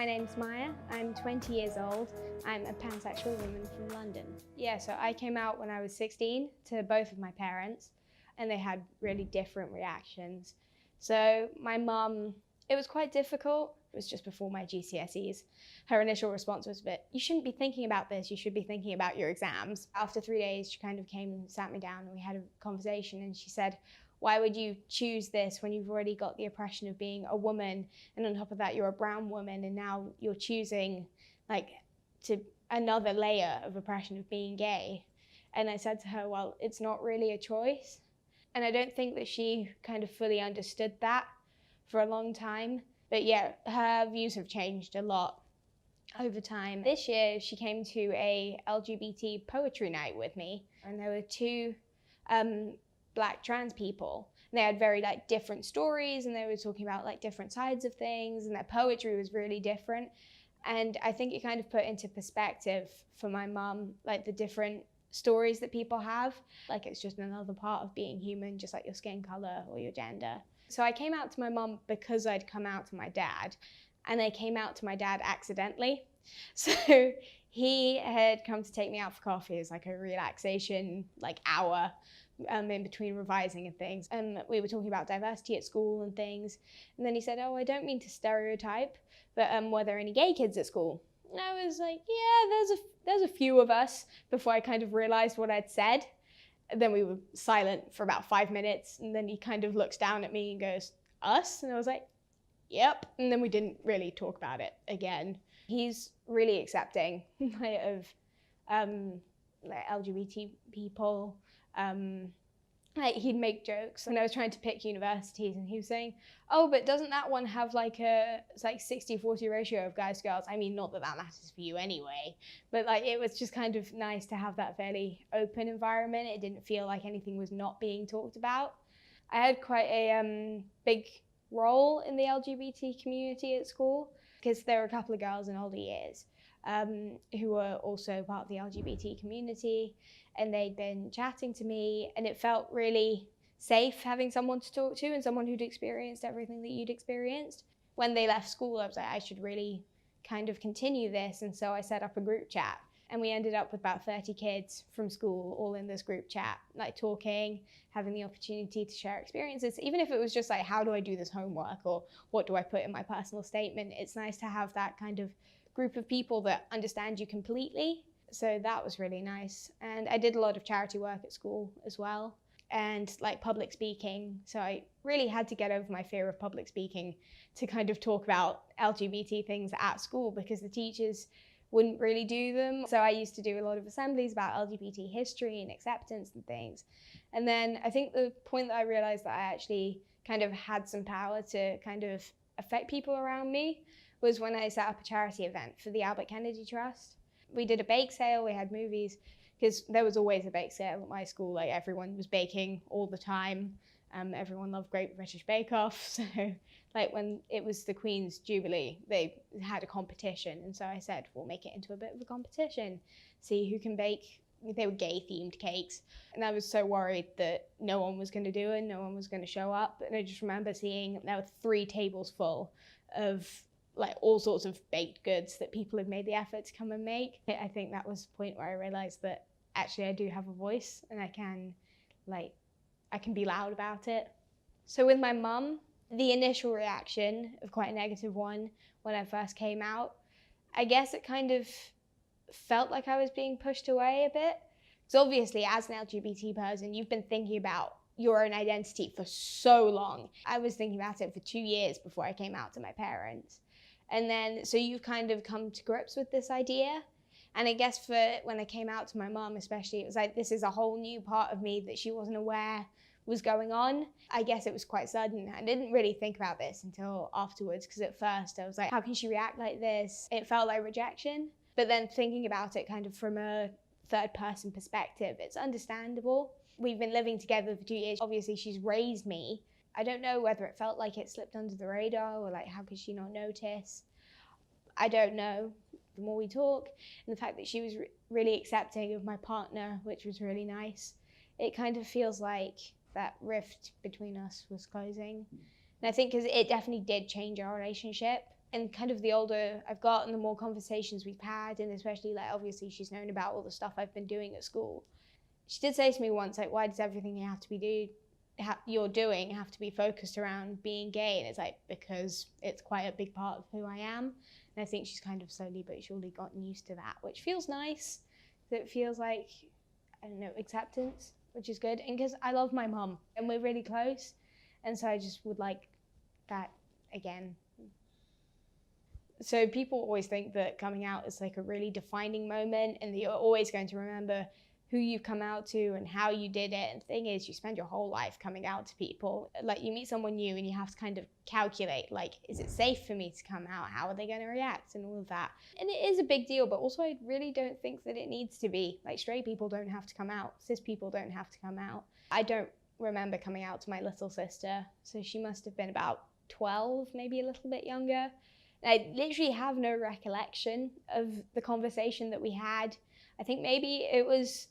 My name's Maya, I'm 20 years old. I'm a pansexual woman from London. Yeah, so I came out when I was 16 to both of my parents, and they had really different reactions. So my mum, it was quite difficult. It was just before my GCSEs. Her initial response was a bit, you shouldn't be thinking about this, you should be thinking about your exams. After 3 days, she kind of came and sat me down and we had a conversation, and she said, why would you choose this when you've already got the oppression of being a woman, and on top of that you're a brown woman, and now you're choosing to another layer of oppression of being gay? And I said to her, well, it's not really a choice. And I don't think that she kind of fully understood that for a long time. But yeah, her views have changed a lot over time. This year she came to a LGBT poetry night with me, and there were two Black trans people. And they had very different stories, and they were talking about different sides of things, and their poetry was really different. And I think it kind of put into perspective for my mum the different stories that people have. It's just another part of being human, just like your skin color or your gender. So I came out to my mum because I'd come out to my dad, and I came out to my dad accidentally. So he had come to take me out for coffee as a relaxation hour in between revising and things. And we were talking about diversity at school and things. And then he said, oh, I don't mean to stereotype, but were there any gay kids at school? And I was like, yeah, there's a few of us, before I kind of realized what I'd said. And then we were silent for about 5 minutes, and then he kind of looks down at me and goes, us? And I was like, yep. And then we didn't really talk about it again. He's really accepting of LGBT people. He'd make jokes when I was trying to pick universities, and he was saying, oh, but doesn't that one have a 60-40 ratio of guys to girls? I mean, not that that matters for you anyway, but it was just kind of nice to have that fairly open environment. It didn't feel like anything was not being talked about. I had quite a big role in the LGBT community at school, because there were a couple of girls in older years who were also part of the LGBT community, and they'd been chatting to me, and it felt really safe having someone to talk to, and someone who'd experienced everything that you'd experienced. When they left school, I was like, I should really kind of continue this, and so I set up a group chat, and we ended up with about 30 kids from school all in this group chat, talking, having the opportunity to share experiences, even if it was just how do I do this homework, or what do I put in my personal statement. It's nice to have that kind of group of people that understand you completely. So that was really nice. And I did a lot of charity work at school as well, and public speaking. So I really had to get over my fear of public speaking to kind of talk about LGBT things at school, because the teachers wouldn't really do them. So I used to do a lot of assemblies about LGBT history and acceptance and things. And then I think the point that I realized that I actually kind of had some power to kind of affect people around me was when I set up a charity event for the Albert Kennedy Trust. We did a bake sale, we had movies, because there was always a bake sale at my school. Everyone was baking all the time. Everyone loved Great British Bake Off. So when it was the Queen's Jubilee, they had a competition. And so I said, we'll make it into a bit of a competition, see who can bake. They were gay themed cakes. And I was so worried that no one was going to do it, no one was going to show up. And I just remember seeing there were 3 tables full of all sorts of baked goods that people had made the effort to come and make. I think that was the point where I realized that actually I do have a voice, and I can be loud about it. So with my mum, the initial reaction of quite a negative one when I first came out, I guess it kind of felt like I was being pushed away a bit. Because obviously as an LGBT person, you've been thinking about your own identity for so long. I was thinking about it for 2 years before I came out to my parents. And then, so you've kind of come to grips with this idea. And I guess when I came out to my mum especially, it was this is a whole new part of me that she wasn't aware was going on. I guess it was quite sudden. I didn't really think about this until afterwards, because at first I was like, how can she react like this? It felt like rejection. But then thinking about it kind of from a third person perspective, it's understandable. We've been living together for 2 years. Obviously she's raised me. I don't know whether it felt like it slipped under the radar, or how could she not notice? I don't know. The more we talk, and the fact that she was really accepting of my partner, which was really nice, it kind of feels like that rift between us was closing. And I think because it definitely did change our relationship. And kind of the older I've gotten, the more conversations we've had, and especially like obviously she's known about all the stuff I've been doing at school. She did say to me once, like, why does everything you're doing have to be focused around being gay? And it's like, because it's quite a big part of who I am. And I think she's kind of slowly but surely gotten used to that, which feels nice. It feels like, I don't know, acceptance, which is good. And because I love my mum and we're really close. And so I just would like that again. So people always think that coming out is like a really defining moment and that you're always going to remember who you've come out to and how you did it. And the thing is, you spend your whole life coming out to people. Like, you meet someone new and you have to kind of calculate, like, is it safe for me to come out? How are they going to react? And all of that. And it is a big deal, but also I really don't think that it needs to be. Like, straight people don't have to come out. Cis people don't have to come out. I don't remember coming out to my little sister. So she must have been about 12, maybe a little bit younger. I literally have no recollection of the conversation that we had. I think maybe it was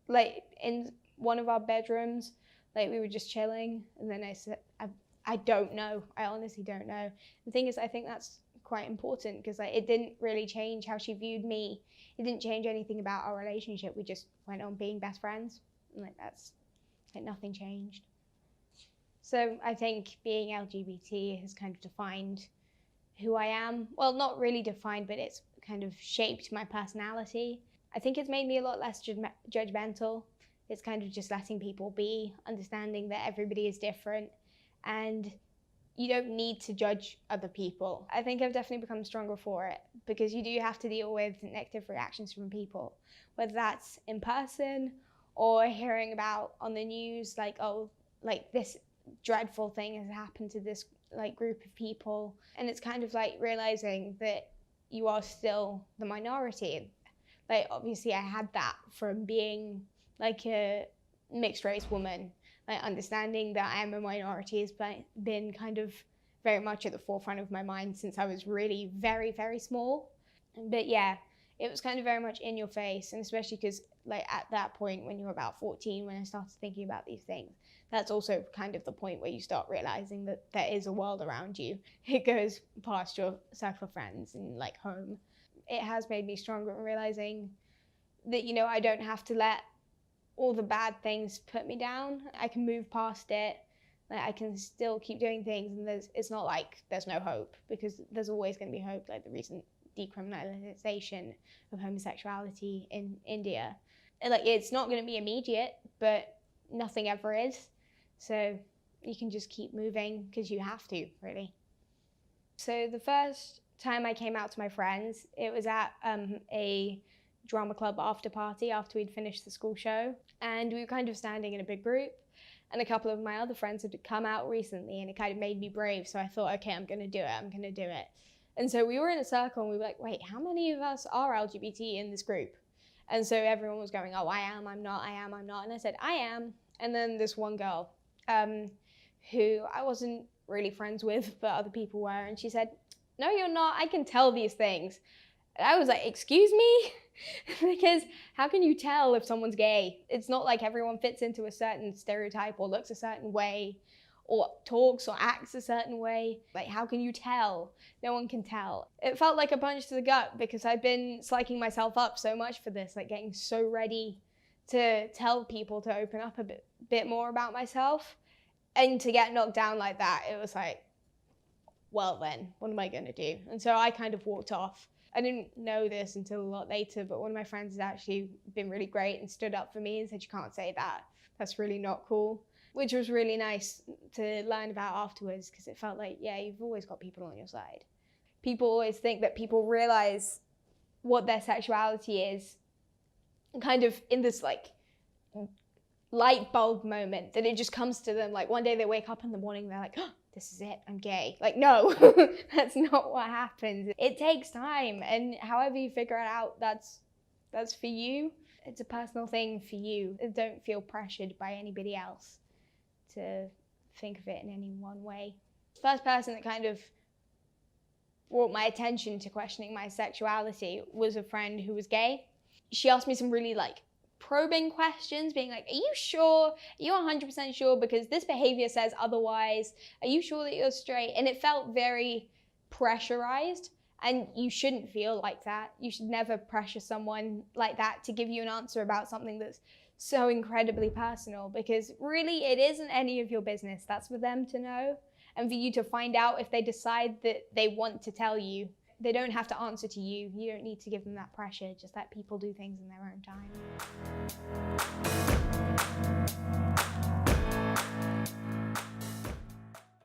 like in one of our bedrooms, like we were just chilling. And then I said, I don't know. I honestly don't know. The thing is, I think that's quite important because like it didn't really change how she viewed me. It didn't change anything about our relationship. We just went on being best friends. And like that's like nothing changed. So I think being LGBT has kind of defined who I am. Well, not really defined, but it's kind of shaped my personality. I think it's made me a lot less judgmental. It's kind of just letting people be, understanding that everybody is different and you don't need to judge other people. I think I've definitely become stronger for it because you do have to deal with negative reactions from people, whether that's in person or hearing about on the news, like, oh, like this dreadful thing has happened to this like group of people. And it's kind of like realizing that you are still the minority. Like obviously I had that from being like a mixed race woman, like understanding that I am a minority has been kind of very much at the forefront of my mind since I was really very, very small. But yeah, it was kind of very much in your face, and especially because like at that point when you were about 14, when I started thinking about these things, that's also kind of the point where you start realizing that there is a world around you. It goes past your circle of friends and like home. It has made me stronger in realizing that, you know, I don't have to let all the bad things put me down. I can move past it. Like I can still keep doing things, and it's not like there's no hope, because there's always going to be hope. Like the recent decriminalization of homosexuality in India. And like it's not going to be immediate, but nothing ever is. So you can just keep moving because you have to, really. So the first time I came out to my friends, it was at a drama club after party after we'd finished the school show. And we were kind of standing in a big group. And a couple of my other friends had come out recently, and it kind of made me brave. So I thought, okay, I'm going to do it. And so we were in a circle and we were like, wait, how many of us are LGBT in this group? And so everyone was going, oh, I am, I'm not. And I said, I am. And then this one girl who I wasn't really friends with, but other people were. And she said, no, you're not. I can tell these things. And I was like, excuse me? Because how can you tell if someone's gay? It's not like everyone fits into a certain stereotype or looks a certain way or talks or acts a certain way. Like, how can you tell? No one can tell. It felt like a punch to the gut because I'd been psyching myself up so much for this, like getting so ready to tell people to open up a bit more about myself. And to get knocked down like that, it was like, well then, what am I going to do? And so I kind of walked off. I didn't know this until a lot later, but one of my friends has actually been really great and stood up for me and said, you can't say that. That's really not cool. Which was really nice to learn about afterwards, because it felt like, yeah, you've always got people on your side. People always think that people realize what their sexuality is kind of in this like light bulb moment, that it just comes to them. Like one day they wake up in the morning, they're like, oh, this is it, I'm gay. Like, no, that's not what happens. It takes time, and however you figure it out, that's for you. It's a personal thing for you. Don't feel pressured by anybody else to think of it in any one way. The first person that kind of brought my attention to questioning my sexuality was a friend who was gay. She asked me some really like probing questions, being like, are you sure? Are you 100% sure? Because this behavior says otherwise. Are you sure that you're straight? And it felt very pressurized, and you shouldn't feel like that. You should never pressure someone like that to give you an answer about something that's so incredibly personal, because really it isn't any of your business. That's for them to know and for you to find out if they decide that they want to tell you. They don't have to answer to you. You don't need to give them that pressure. Just let people do things in their own time.